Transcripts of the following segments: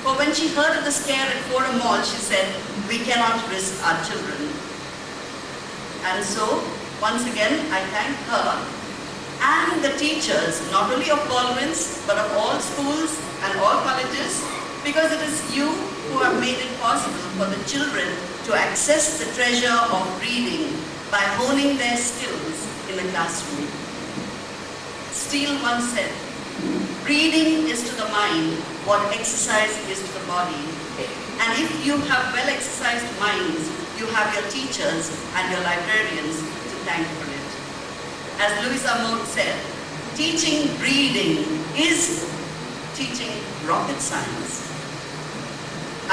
For when she heard of the scare at Fordham Mall, she said, "We cannot risk our children." And so, once again, I thank her and the teachers, not only of Baldwin's, but of all schools and all colleges, because it is you who have made it possible for the children to access the treasure of reading by honing their skills in the classroom. Steele once said, "Reading is to the mind what exercise is to the body." And if you have well-exercised minds, you have your teachers and your librarians to thank for it. As Louisa Moore said, teaching reading is teaching rocket science.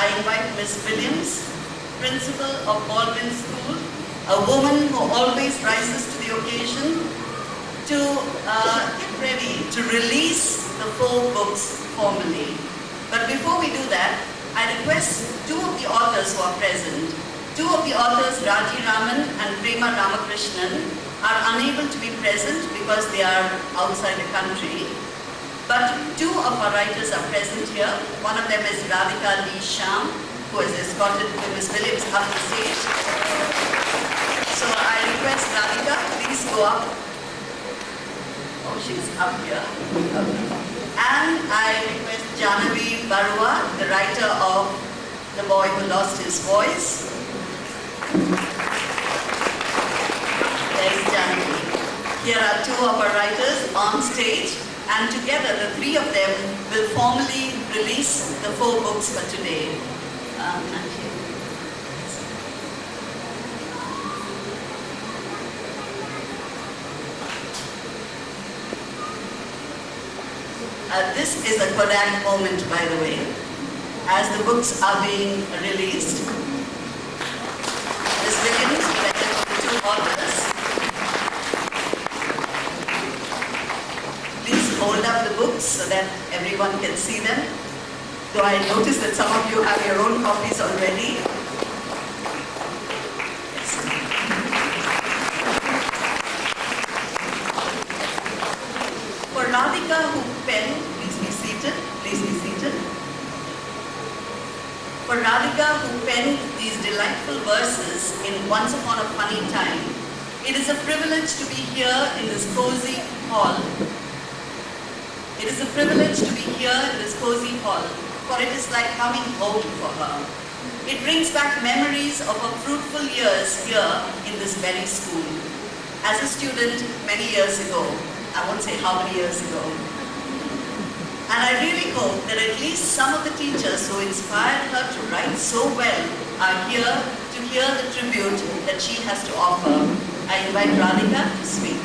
I invite Ms. Williams, principal of Baldwin School, a woman who always rises to the occasion, to get ready to release the 4 books formally. But before we do that, I request 2 of the authors who are present. 2 of the authors, Raji Raman and Prema Ramakrishnan, are unable to be present because they are outside the country. But 2 of our writers are present here. One of them is Radhika D. Sham, who has escorted Ms. Williams up the stage. So I request Radhika, please go up. Oh, she's up here. And I request Janavi Barua, the writer of The Boy Who Lost His Voice. There is Janavi. Here are 2 of our writers on stage, and together the 3 of them will formally release the 4 books for today. This is a Kodak moment, by the way, as the books are being released. Ms. Williams, presented the 2 authors. Please hold up the books so that everyone can see them. Though I notice that some of you have your own copies already. For Radhika, who penned, please be seated. For Radhika, who penned these delightful verses in Once Upon a Funny Time, it is a privilege to be here in this cozy hall. It is a privilege to be here in this cozy hall, for it is like coming home for her. It brings back memories of her fruitful years here in this very school. As a student many years ago, I won't say how many years ago. And I really hope that at least some of the teachers who inspired her to write so well are here to hear the tribute that she has to offer. I invite Radhika to speak.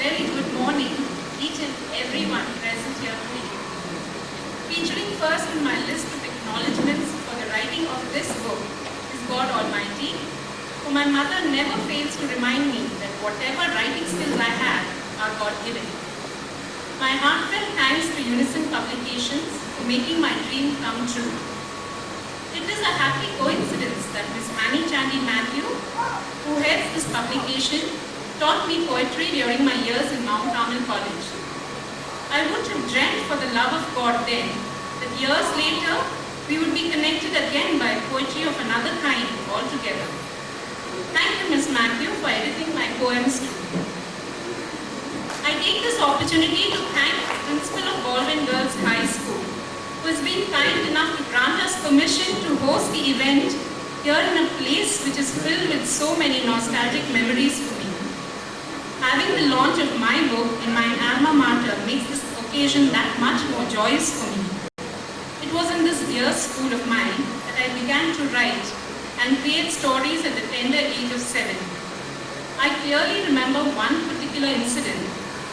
Very good morning, each and everyone present here today. Featuring first in my list of acknowledgements for the writing of this book is God Almighty, for my mother never fails to remind me that whatever writing skills I have are God-given. My heartfelt thanks to Unison Publications for making my dream come true. It is a happy coincidence that Miss Annie Chandy Matthew, who heads this publication, taught me poetry during my years in Mount Carmel College. I would have dreamt for the love of God then that years later we would be connected again by poetry of another kind altogether. Thank you, Miss Matthew, for editing my poems too. I take this opportunity to thank the principal of Baldwin Girls High School, who has been kind enough to grant us permission to host the event here in a place which is filled with so many nostalgic memories for me. Having the launch of my book in my alma mater makes this occasion that much more joyous for me. It was in this dear school of mine that I began to write and create stories at the tender age of 7. I clearly remember one particular incident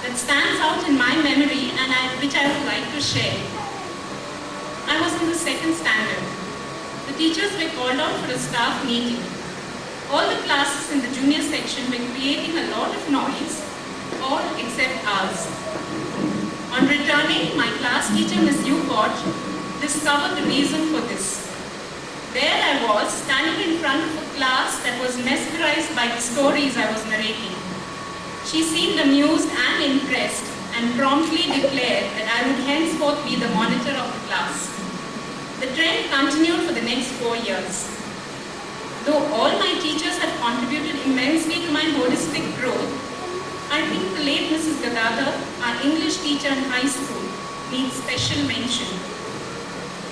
that stands out in my memory and which I would like to share. I was in the 2nd standard. The teachers were called out for a staff meeting. All the classes in the junior section were creating a lot of noise, all except ours. On returning, my class teacher, Miss Newport, discovered the reason for this. There I was, standing in front of a class that was mesmerized by the stories I was narrating. She seemed amused and impressed and promptly declared that I would henceforth be the monitor of the class. The trend continued for the next 4 years. Though all my teachers had contributed immensely to my holistic growth, I think the late Mrs. Gadadhar, our English teacher in high school, needs special mention.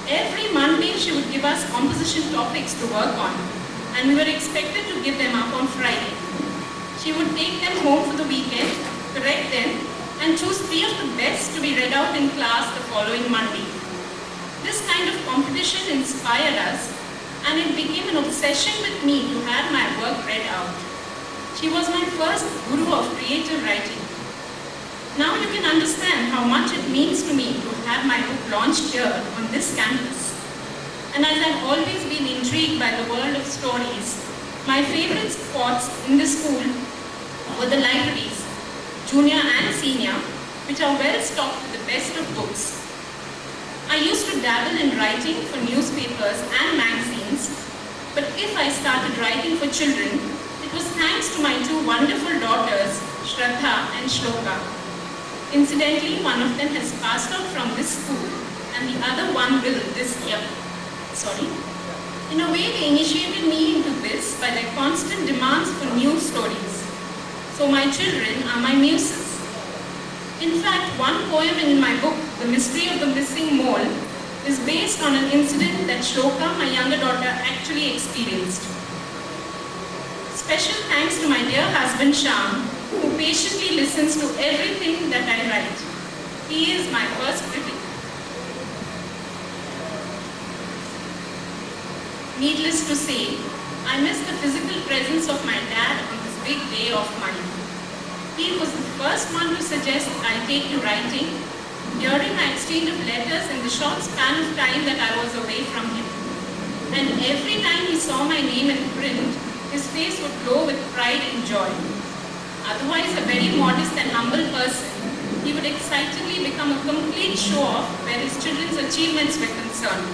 Every Monday she would give us composition topics to work on, and we were expected to give them up on Friday. She would take them home for the weekend, correct them, and choose 3 of the best to be read out in class the following Monday. This kind of competition inspired us, and it became an obsession with me to have my work read out. She was my first guru of creative writing. Now you can understand how much it means to me to have my book launched here on this campus. And as I've always been intrigued by the world of stories, my favorite spots in the school were the libraries, junior and senior, which are well stocked with the best of books. I used to dabble in writing for newspapers and magazines, but if I started writing for children, it was thanks to my 2 wonderful daughters, Shraddha and Shloka. Incidentally, one of them has passed out from this school and the other one will this year. In a way, they initiated me into this by their constant demands for new stories. So my children are my muses. In fact, one poem in my book, The Mystery of the Missing Mole, is based on an incident that Shloka, my younger daughter, actually experienced. Special thanks to my dear husband Shyam, who patiently listens to everything that I write. He is my first critic. Needless to say, I miss the physical presence of my dad on this big day of mine. He was the first one to suggest I take to writing during my exchange of letters in the short span of time that I was away from him. And every time he saw my name in print, his face would glow with pride and joy. Otherwise a very modest and humble person, he would excitedly become a complete show-off where his children's achievements were concerned.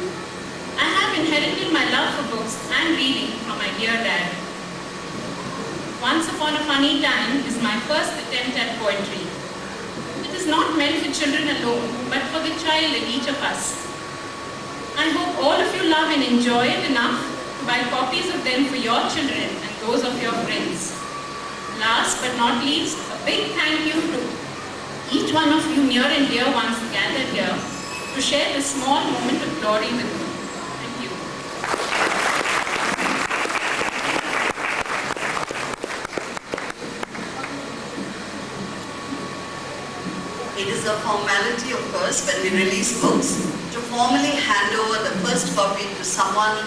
I have inherited my love for books and reading from my dear dad. Once Upon a Funny Time is my first attempt at poetry. It is not meant for children alone, but for the child in each of us. I hope all of you love and enjoy it enough to buy copies of them for your children and those of your friends. Last but not least, a big thank you to each one of you near and dear ones gathered here to share this small moment of glory with me. Thank you. It is a formality, of course, when we release books, to formally hand over the first copy to someone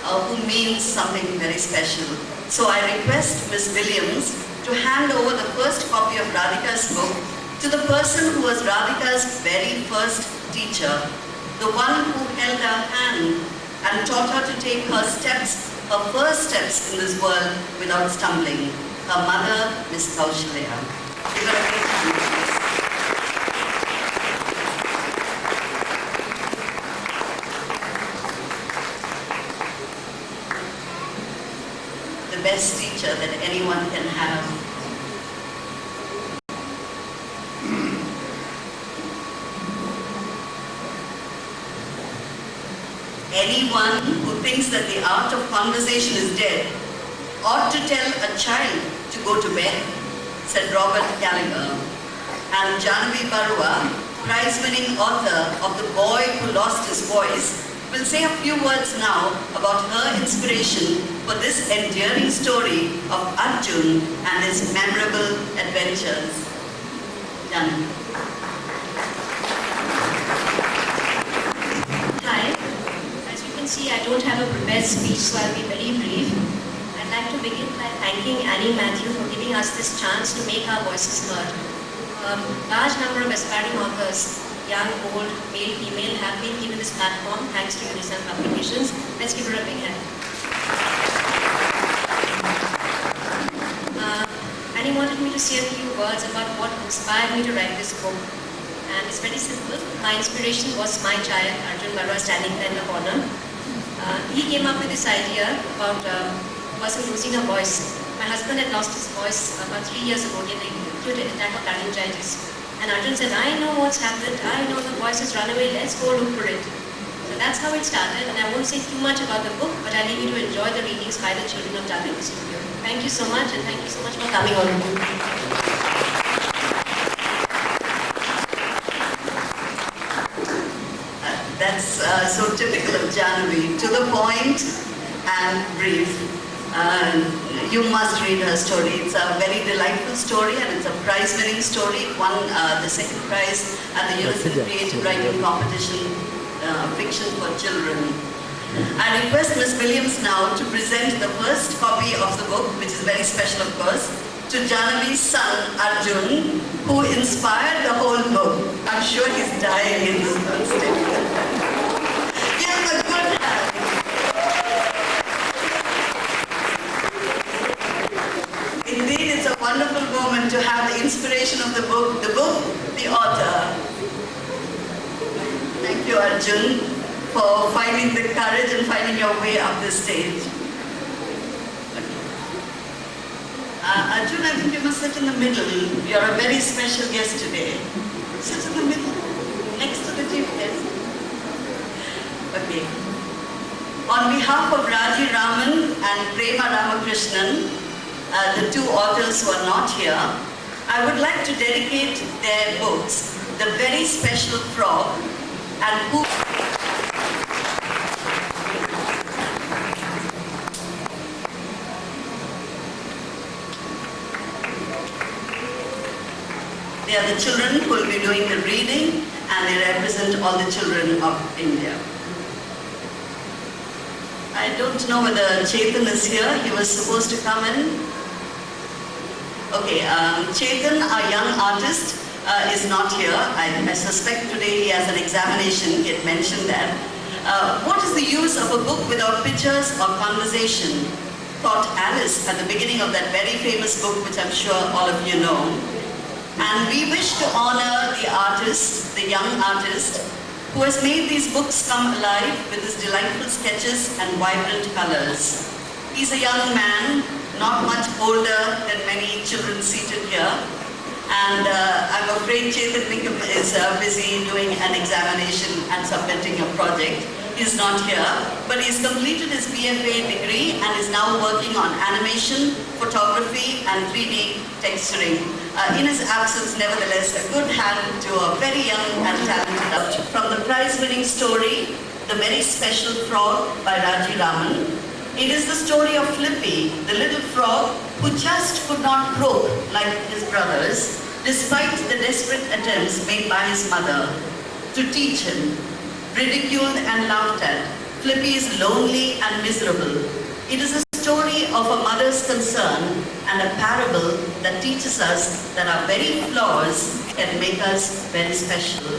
who means something very special. So I request Ms. Williams to hand over the first copy of Radhika's book to the person who was Radhika's very first teacher, the one who held her hand and taught her to take her steps, her first steps in this world without stumbling, her mother, Ms. Kaushalya. Give her a big hand, please. The best teacher that anyone can have. Anyone who thinks that the art of conversation is dead ought to tell a child to go to bed, said Robert Gallagher. And Janavi Barua, prize-winning author of The Boy Who Lost His Voice, will say a few words now about her inspiration for this endearing story of Arjun and his memorable adventures. Janavi. Hi. As you can see, I don't have a prepared speech, so I'll be very brief. I'd like to begin by thanking Annie Matthew for giving us this chance to make our voices heard. A large number of aspiring authors, young, old, male, female, have been given this platform thanks to UNICEF Publications. Let's give her a big hand. Annie wanted me to say a few words about what inspired me to write this book. And it's very simple. My inspiration was my child, Arjun Barua, standing there in the corner. He came up with this idea about person losing her voice. My husband had lost his voice about 3 years ago in an acute attack of laryngitis. And Arjun said, I know what's happened, I know the voice has run away, let's go look for it. So that's how it started, and I won't say too much about the book, but I leave you to enjoy the readings by the children of WB Studio. Thank you so much, and thank you so much for coming on. That's so typical of Janhavi, to the point and brief. You must read her story. It's a very delightful story, and it's a prize-winning story. It won the second prize at the University Creative Writing Competition, Fiction for Children. I request Ms. Williams now to present the first copy of the book, which is very special, of course, to Janhavi's son, Arjun, who inspired the whole book. I'm sure he's dying in this first stage. Give him a good hand. Indeed, it's a wonderful moment to have the inspiration of the book, the author. Thank you, Arjun, for finding the courage and finding your way up this stage. Arjun, I think you must sit in the middle. You're a very special guest today. Sit in the middle, next to the chief guest. Okay. On behalf of Raji Raman and Prema Ramakrishnan, the two authors who are not here, I would like to dedicate their books, The Very Special Frog and Who... They are the children who will be doing the reading, and they represent all the children of India. I don't know whether Chetan is here. He was supposed to come in. Okay, Chetan, our young artist, is not here. I suspect today he has an examination. He had mentioned that. What is the use of a book without pictures or conversation? Thought Alice at the beginning of that very famous book, which I'm sure all of you know. And we wish to honor the artist, the young artist, who has made these books come alive with his delightful sketches and vibrant colors. He's a young man, not much older than many children seated here. And I'm afraid Chetan Nikam is busy doing an examination and submitting a project. He's not here, but he's completed his BFA degree and is now working on animation, photography, and 3D texturing. In his absence, nevertheless, a good hand to a very young and talented artist. From the prize-winning story, The Very Special Frog by Raji Raman, it is the story of Flippy, the little frog who just could not croak like his brothers, despite the desperate attempts made by his mother to teach him. Ridiculed and laughed at, Flippy is lonely and miserable. It is a story of a mother's concern and a parable that teaches us that our very flaws can make us very special.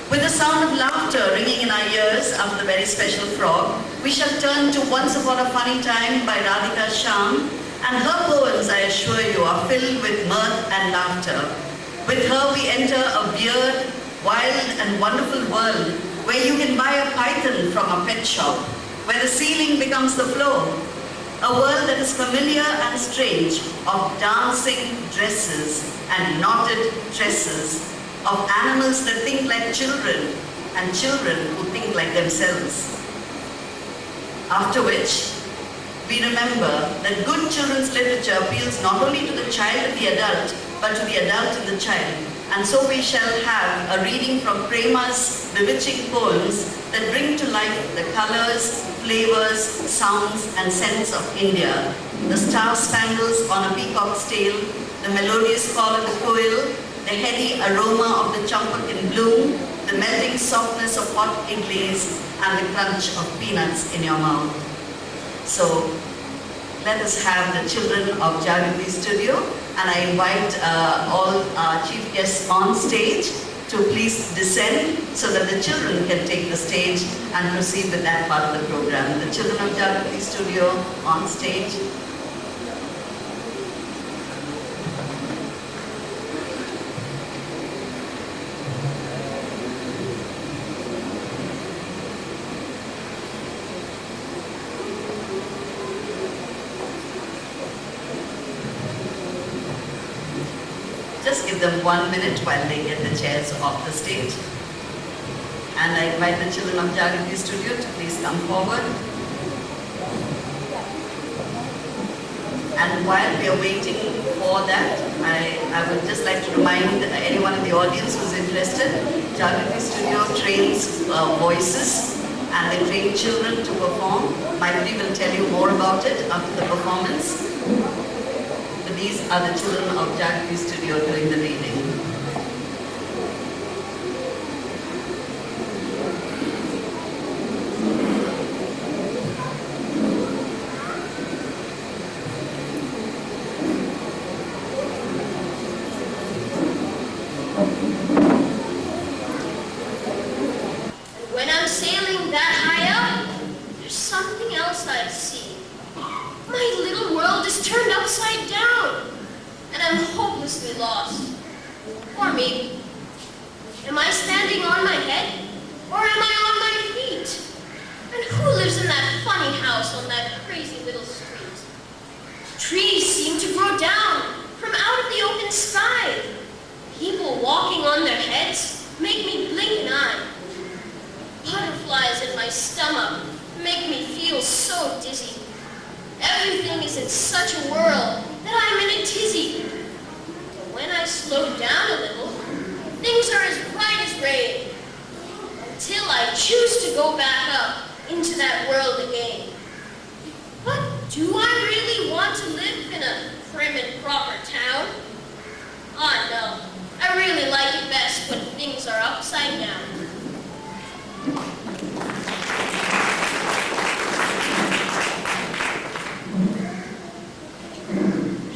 With the sound of laughter ringing in our ears after The Very Special Frog, we shall turn to Once Upon a Funny Time by Radhika Shyam, and her poems, I assure you, are filled with mirth and laughter. With her we enter a weird, wild and wonderful world where you can buy a python from a pet shop, where the ceiling becomes the floor. A world that is familiar and strange, of dancing dresses and knotted tresses, of animals that think like children and children who think like themselves. After which, we remember that good children's literature appeals not only to the child and the adult, but to the adult and the child. And so we shall have a reading from Prema's bewitching poems that bring to life the colors, flavors, sounds and scents of India. The star-spangles on a peacock's tail, the melodious call of the quail, the heady aroma of the champak in bloom, the melting softness of hot idlis, and the crunch of peanuts in your mouth. So, let us have the children of Jagati Studio, and I invite all our chief guests on stage to please descend so that the children can take the stage and proceed with that part of the program. The children of Jagati Studio on stage. Just give them 1 minute while they get the chairs off the stage. And I invite the children of Jagriti Studio to please come forward. And while we are waiting for that, I would just like to remind anyone in the audience who's interested, Jagriti Studio trains voices and they train children to perform. Maitri will tell you more about it after the performance. But these are the children of Jagriti Studio doing the reading. When I'm sailing that high up, there's something else I see. My little world is turned upside down, and I'm hopelessly lost. Or me. Am I standing on my head, or am I on my feet? And who lives in that funny house on that crazy little street? Trees seem to grow down from out of the open sky. People walking on their heads make me blink an eye. Butterflies in my stomach make me feel so dizzy. Everything is in such a whirl that I'm in a tizzy. But when I slow down a little, things are as bright as rain. Until I choose to go back up into that world again. But do I really want to live in a prim and proper town? Ah, no. I really like it best when things are upside down.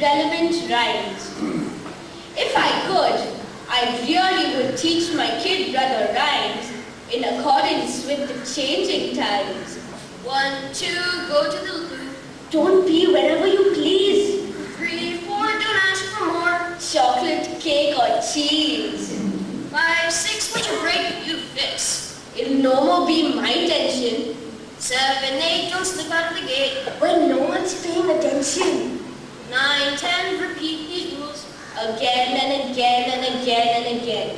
Relevant rhymes. If I could, I really would teach my kid brother rhymes in accordance with the changing times. 1, 2, go to the loo. Don't be wherever you please. 3, 4, don't ask for more. Chocolate, cake or cheese. 5, 6, when you break, you fix. It'll no more be my tension 7, 8, don't slip out of the gate. when no one's paying attention. 9, 10, repeat these rules. Again and again and again and again.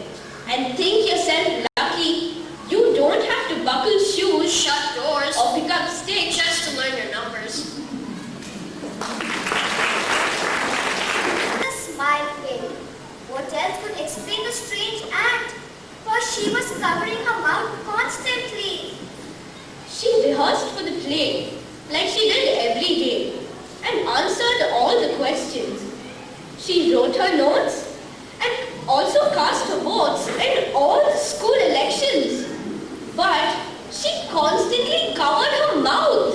And think yourself lucky. You don't have to buckle shoes Shut doors. or pick up sticks. Just to learn your numbers. A smile faded. What else could explain the strange act? For she was covering her mouth constantly. She rehearsed for the play like she did every day and answered all the questions. She wrote her notes and also cast her votes in all the school elections. But she constantly covered her mouth.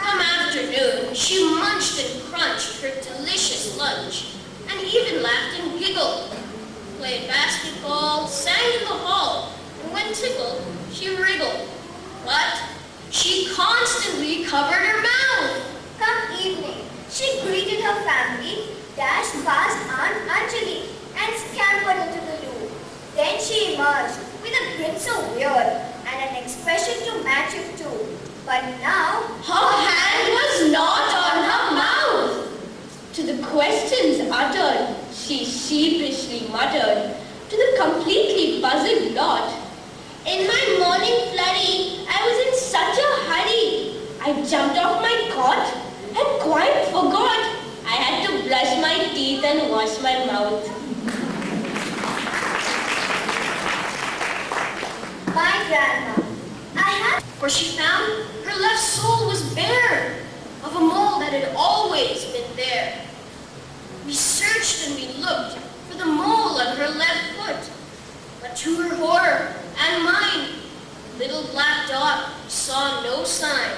Come afternoon, she munched and crunched her delicious lunch, and even laughed and giggled. Played basketball, sang in the hall, and when tickled, she wriggled. But she constantly covered her mouth. Come evening, she greeted her family, dashed past Aunt Anjali, and scampered into the loo. Then she emerged with a grin so weird and an expression to match it too. But now, Her hand was not on her mouth. To the questions uttered, she sheepishly muttered to the completely puzzled lot. In my morning flurry, I was in such a hurry. I jumped off my cot and quite forgot I had to brush my teeth and wash my mouth. my grandma, I have For she found her left sole was bare of a mole that had always been there. We searched and we looked for the mole on her left foot, but to her horror and mine, little black dot saw no sign.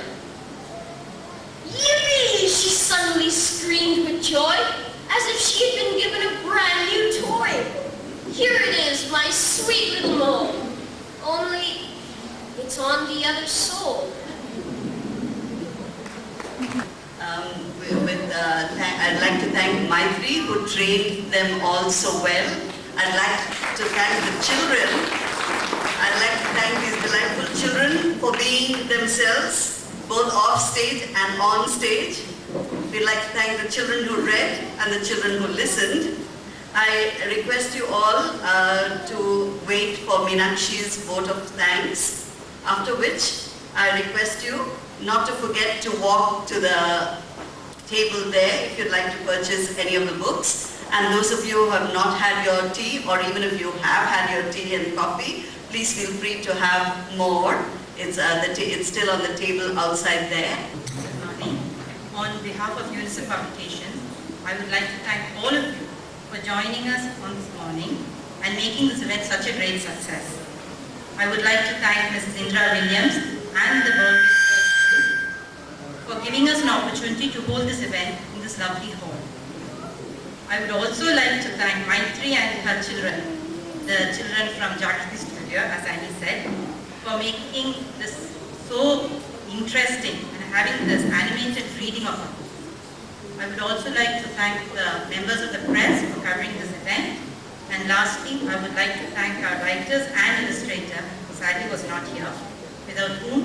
Yippee! She suddenly screamed with joy, as if she had been given a brand new toy. Here it is, my sweet little mole. Only it's on the other sole. I'd like to thank Maitri, who trained them all so well. I'd like to thank the children. I'd like to thank these delightful children for being themselves, both off stage and on stage. We'd like to thank the children who read and the children who listened. I request you all to wait for Meenakshi's vote of thanks, after which I request you not to forget to walk to the table there if you'd like to purchase any of the books. And those of you who have not had your tea, or even if you have had your tea and coffee, please feel free to have more. It's still on the table outside there. Good morning. On behalf of UNICEF Publications, I would like to thank all of you for joining us on this morning and making this event such a great success. I would like to thank Mrs. Indra Williams and the Burgess School for giving us an opportunity to hold this event in this lovely hall. I would also like to thank Maitri and her children, the children from Jagriti Studio, as Annie said, for making this so interesting and having this animated reading of a book. I would also like to thank the members of the press for covering this event. And lastly, I would like to thank our writers and illustrator, who sadly was not here, without whom